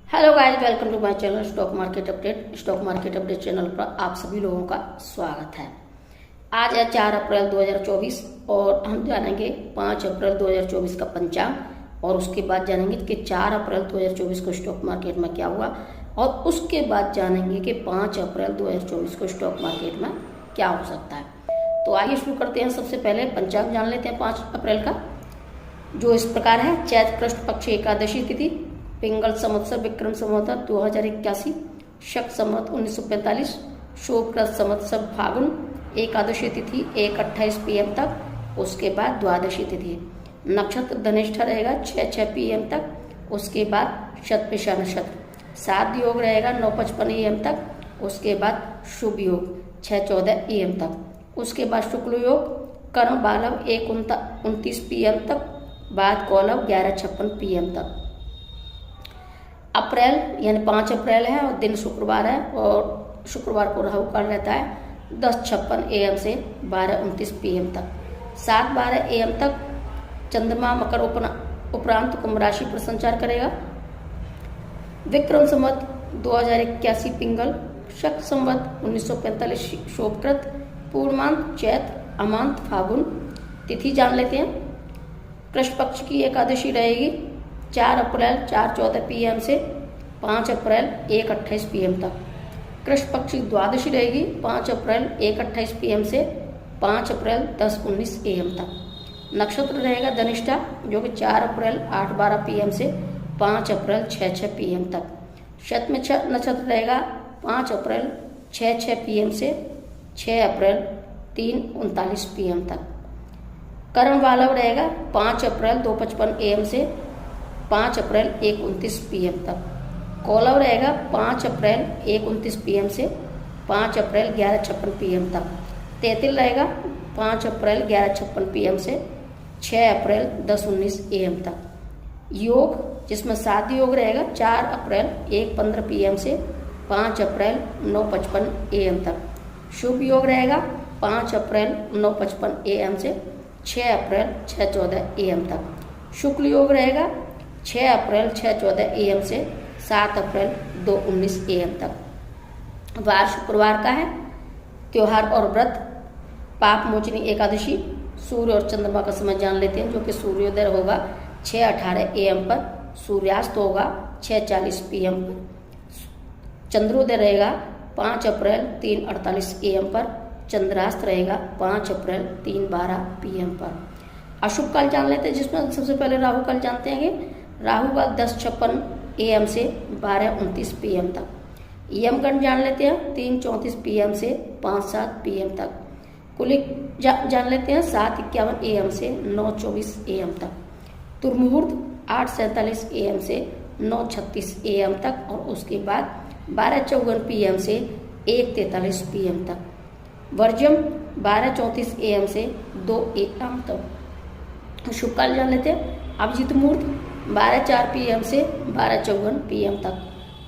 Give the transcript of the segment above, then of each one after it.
Hello guys, welcome to my channel stock market update. Stock market update channel पर आप सभी लोगों का स्वागत है। आज है 4 अप्रैल 2024 और हम जानेंगे 5 अप्रैल 2024 का पंचांग और उसके बाद जानेंगे कि 4 अप्रैल 2024 को स्टॉक मार्केट में क्या हुआ और उसके बाद जानेंगे कि 5 अप्रैल 2024 को स्टॉक मार्केट में क्या हो सकता है। तो आइए शुरू करते हैं। सबसे पहले पंचांग जान लेते हैं 5 अप्रैल का, जो इस प्रकार है। चैत्र कृष्ण पक्ष एकादशी तिथि, पिंगल संवत्सर विक्रम संवत 2081, शक संवत 1945, शोभकृत संवत्सर फागुन, एकादशी तिथि 1:28 PM तक, उसके बाद द्वादशी तिथि। नक्षत्र धनिष्ठा रहेगा 6:06 PM तक, उसके बाद शतभिषा नक्षत्र। साध योग रहेगा 9:55 AM तक, उसके बाद शुभ योग 6:14 AM तक, उसके बाद शुक्ल योग कर्म बालव 1:29 PM तक, बाद कौलव 11:56 PM तक। अप्रैल यानी 5 अप्रैल है और दिन शुक्रवार है और शुक्रवार को राहु काल रहता है 10:56 AM से 12:29 PM तक। 7:12 AM तक चंद्रमा मकर उपरांत कुंभ राशि पर संचार करेगा। विक्रम संवत 2081 पिंगल, शक संवत 1945 शोभकृत, पूर्णमांत चैत्र, अमांत फागुन। तिथि जान लेते हैं। कृष्ण पक्ष की एकादशी रहेगी 4 अप्रैल 4:14 PM से 5 अप्रैल 1:28 PM तक। कृष्ण पक्ष की द्वादशी रहेगी 5 अप्रैल 1:28 PM से 5 अप्रैल 10:19 AM तक। नक्षत्र रहेगा धनिष्ठा, जो कि 4 अप्रैल 8:12 PM से 5 अप्रैल 6:06 PM तक। शतभिषा नक्षत्र रहेगा 5 अप्रैल 6:06 PM से 6 अप्रैल 3:39 PM तक। करण बालव रहेगा 5 अप्रैल 2:55 AM से 5 अप्रैल 1:29 PM तक। कौलव रहेगा 5 अप्रैल 1:29 PM से 5 अप्रैल 11:56 PM तक। तेतिल रहेगा 5 अप्रैल 11:56 PM से 6 अप्रैल 10:19 AM तक। योग जिसमें साध योग रहेगा 4 अप्रैल 1:15 PM से 5 अप्रैल 9:55 AM तक। शुभ योग रहेगा 5 अप्रैल 9:55 AM से 6 अप्रैल 6:14 AM तक। शुक्ल योग रहेगा 6 अप्रैल 6:14 AM से 7 अप्रैल 2:19 AM तक। वार शुक्रवार का है। त्योहार और व्रत, पाप मोचनी एकादशी। सूर्य और चंद्रमा का समय जान लेते हैं, जो कि सूर्योदय होगा 6:18 AM पर, सूर्यास्त होगा 6:40 PM पर। चंद्रोदय रहेगा 5 अप्रैल 3:48 AM पर, चंद्रास्त रहेगा 5 अप्रैल 3:12 PM पर। अशुभ काल जान लेते हैं, जिसमें सबसे पहले राहु काल जानते हैं। राहु काल 10:56 AM से 12:29 PM तक। यमगंड जान लेते हैं 3:34 PM से 5:07 PM तक। कुलिक जान लेते हैं 7:51 AM से 9:24 AM तक। दुर्मुहूर्त 8:47 AM से 9:36 AM तक और उसके बाद 12:54 PM से 1:43 PM तक। वर्जम 12:34 AM से 2 AM तक। शुभ काल जान लेते हैं। अभिजीत मुहूर्त 12:04 PM से 12:54 PM तक।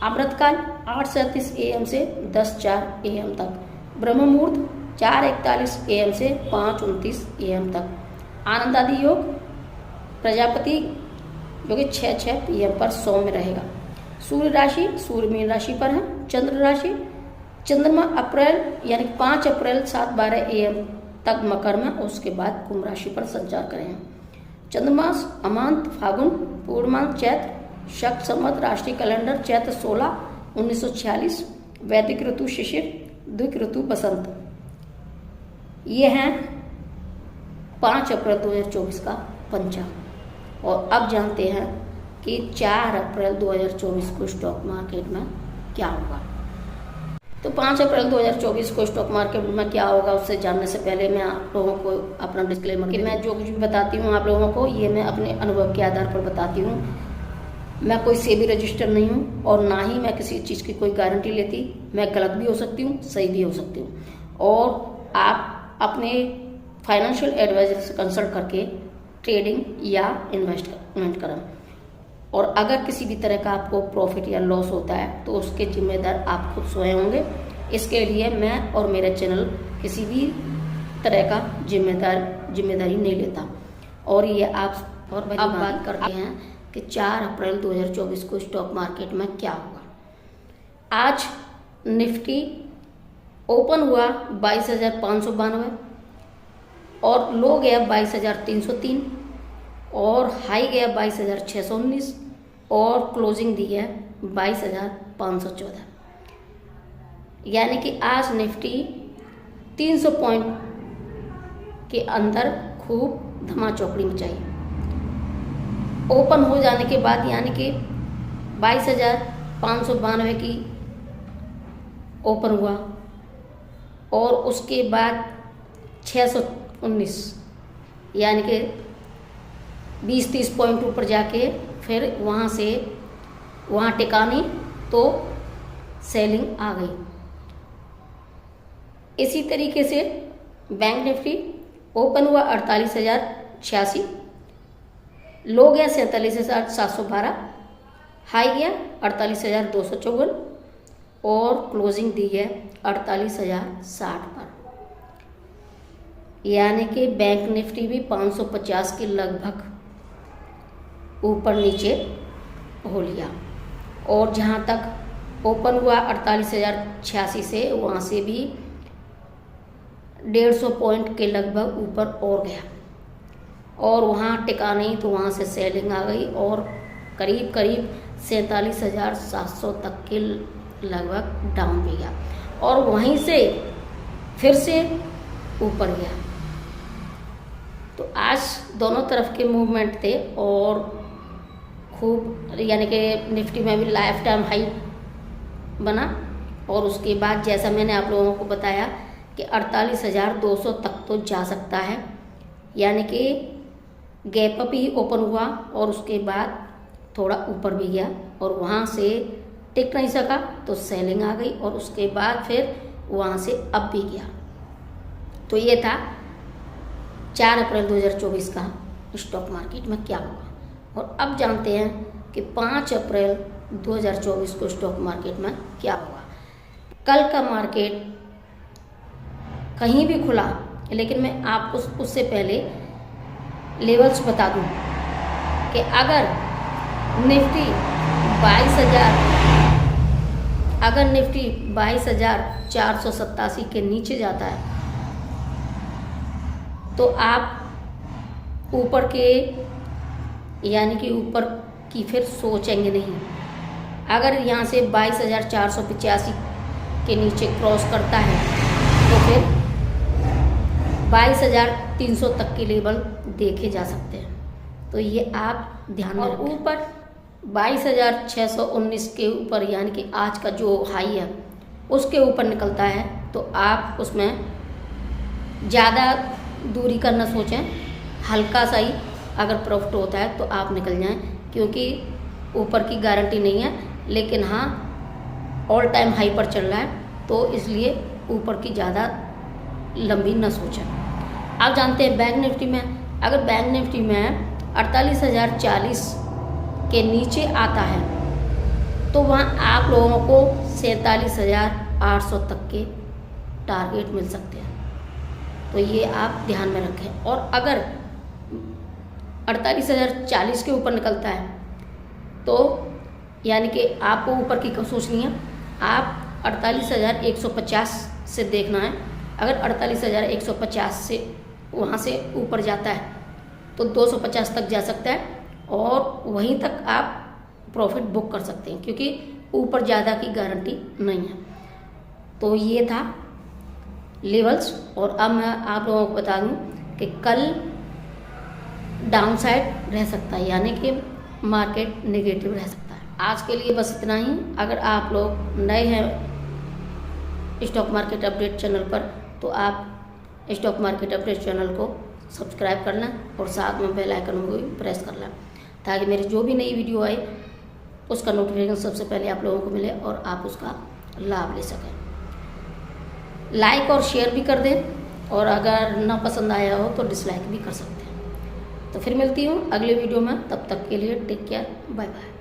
अमृत काल 8:37 AM से 10:04 AM तक। ब्रह्म मुहूर्त 4:41 AM से 5:29 AM तक। आनंद आदि योग प्रजापति, जो कि 6:06 PM पर सौम्य रहेगा। सूर्य राशि सूर्य मीन राशि पर है। चंद्र राशि चंद्रमा अप्रैल यानी 5 अप्रैल 7:12 AM तक मकर में, उसके बाद कुंभ राशि पर संचार करेंगे। चंद्रमास अमांत फागुन, पूर्णमांत चैत्र, शक संवत राष्ट्रीय कैलेंडर चैत्र 16 1946, वैदिक ऋतु शिशिर, द्विक ऋतु बसंत। ये हैं 5 अप्रैल 2024 का पंचांग। और अब जानते हैं कि 4 अप्रैल 2024 को स्टॉक मार्केट में क्या होगा। तो 5 अप्रैल 2024 को स्टॉक मार्केट में क्या होगा, उससे जानने से पहले मैं आप लोगों को अपना डिस्क्लेमर कि मैं जो कुछ भी बताती हूँ आप लोगों को, ये मैं अपने अनुभव के आधार पर बताती हूँ। मैं कोई सेबी रजिस्टर नहीं हूँ और ना ही मैं किसी चीज़ की कोई गारंटी लेती। मैं गलत भी हो सकती हूँ, सही भी हो सकती हूँ। और आप अपने फाइनेंशियल एडवाइजर से कंसल्ट करके ट्रेडिंग या इन्वेस्टमेंट करें। और अगर किसी भी तरह का आपको प्रॉफिट या लॉस होता है तो उसके जिम्मेदार आप खुद स्वयं होंगे। इसके लिए मैं और मेरा चैनल किसी भी तरह का जिम्मेदारी नहीं लेता। और ये आप और अब बात करते हैं कि 4 अप्रैल 2024 को स्टॉक मार्केट में क्या होगा। आज निफ्टी ओपन हुआ 22,592 और लो गया 22,303 और हाई गया 22,619 और क्लोजिंग दी है 22,514। यानी कि आज निफ्टी 300 पॉइंट के अंदर खूब धमाचौकड़ी मचाई। ओपन हो जाने के बाद यानी कि 22,592 की ओपन हुआ और उसके बाद 619 यानी कि 20-30 पॉइंट ऊपर जाके फिर वहाँ टिकानी तो सेलिंग आ गई। इसी तरीके से बैंक निफ्टी ओपन हुआ 48,086, लो गया 47,712, हाई गया 48,254 और क्लोजिंग दी है 48,060 पर। यानी कि बैंक निफ्टी भी 550 के लगभग ऊपर नीचे हो लिया और जहाँ तक ओपन हुआ 48,086 से वहाँ से भी 150 पॉइंट के लगभग ऊपर और गया और वहाँ टिका नहीं तो वहाँ से सेलिंग आ गई और करीब 47,700 तक के लगभग डाउन भी गया और वहीं से फिर से ऊपर गया। तो आज दोनों तरफ के मूवमेंट थे और खूब यानी कि निफ्टी में भी लाइफ टाइम हाई बना और उसके बाद जैसा मैंने आप लोगों को बताया कि 48,200 तक तो जा सकता है। यानी कि गैप अप ही ओपन हुआ और उसके बाद थोड़ा ऊपर भी गया और वहाँ से टिक नहीं सका तो सेलिंग आ गई और उसके बाद फिर वहाँ से अप भी गया। तो ये था 4 अप्रैल 2024 का स्टॉक मार्केट में क्या हुआ। और अब जानते हैं कि 5 अप्रैल 2024 को स्टॉक मार्केट में क्या हुआ। कल का मार्केट कहीं भी खुला लेकिन मैं आपको उससे पहले लेवल्स बता दूं कि अगर निफ्टी 22,487 के नीचे जाता है तो आप ऊपर के यानी कि ऊपर की फिर सोचेंगे नहीं। अगर यहाँ से 22,485 के नीचे क्रॉस करता है तो फिर 22,300 तक के लेवल देखे जा सकते हैं। तो ये आप ध्यान में रखें। ऊपर 22,619 के ऊपर यानी कि आज का जो हाई है उसके ऊपर निकलता है तो आप उसमें ज़्यादा दूरी का न सोचें, हल्का सा ही अगर प्रॉफिट होता है तो आप निकल जाएं क्योंकि ऊपर की गारंटी नहीं है। लेकिन हाँ ऑल टाइम हाई पर चल रहा है तो इसलिए ऊपर की ज़्यादा लंबी न सोचें। आप जानते हैं बैंक निफ्टी में अगर बैंक निफ्टी में 48,040 के नीचे आता है तो वहाँ आप लोगों को 47,800 तक के टारगेट मिल सकते हैं। तो ये आप ध्यान में रखें। और अगर 48,040 के ऊपर निकलता है तो यानी कि आपको ऊपर की सोचनी है, आप 48,150 से देखना है। अगर 48,150 से वहाँ से ऊपर जाता है तो 250 तक जा सकता है और वहीं तक आप प्रॉफिट बुक कर सकते हैं क्योंकि ऊपर ज़्यादा की गारंटी नहीं है। तो ये था लेवल्स। और अब मैं आप लोगों को बता दूं कि कल डाउन साइड रह सकता है यानी कि मार्केट नेगेटिव रह सकता है। आज के लिए बस इतना ही। अगर आप लोग नए हैं स्टॉक मार्केट अपडेट चैनल पर तो आप स्टॉक मार्केट अपडेट चैनल को सब्सक्राइब कर लें और साथ में बेल आइकन को भी प्रेस कर लें ताकि मेरी जो भी नई वीडियो आए उसका नोटिफिकेशन सबसे पहले आप लोगों को मिले और आप उसका लाभ ले सकें। लाइक और शेयर भी कर दें और अगर ना पसंद आया हो तो डिसलाइक भी कर सकते हैं। तो फिर मिलती हूँ अगले वीडियो में, तब तक के लिए टेक केयर, बाय बाय।